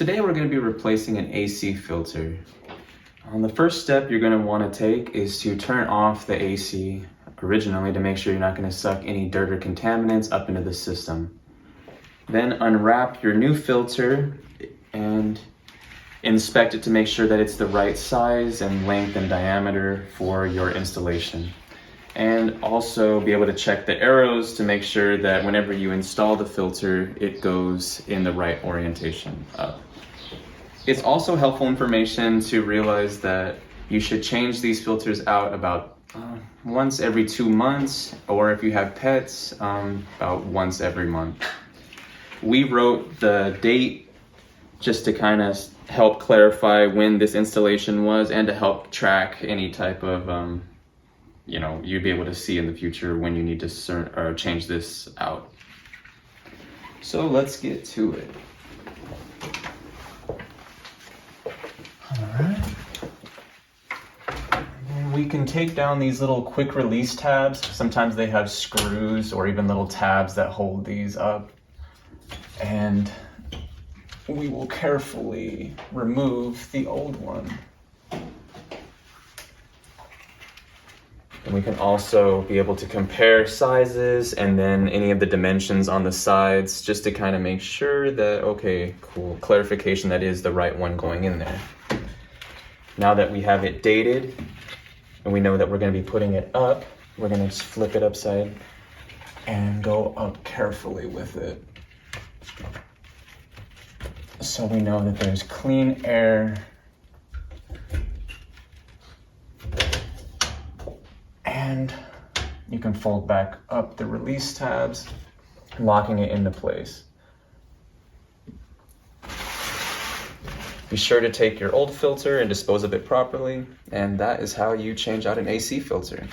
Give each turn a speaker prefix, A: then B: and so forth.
A: Today we're going to be replacing an AC filter. The first step you're going to want to take is to turn off the AC originally to make sure you're not going to suck any dirt or contaminants up into the system. Then unwrap your new filter and inspect it to make sure that it's the right size and length and diameter for your installation. And also be able to check the arrows to make sure that whenever you install the filter, it goes in the right orientation up. It's also helpful information to realize that you should change these filters out about once every 2 months, or if you have pets, about once every month. We wrote the date just to kind of help clarify when this installation was and to help track any type of you'd be able to see in the future when you need to change this out. So let's get to it. Alright. And we can take down these little quick release tabs. Sometimes they have screws or even little tabs that hold these up. And we will carefully remove the old one. And we can also be able to compare sizes and then any of the dimensions on the sides just to kind of make sure that, okay, cool, clarification that is the right one going in there. Now that we have it dated and we know that we're going to be putting it up, we're going to just flip it upside and go up carefully with it. So we know that there's clean air and you can fold back up the release tabs, locking it into place. Be sure to take your old filter and dispose of it properly, and that is how you change out an AC filter.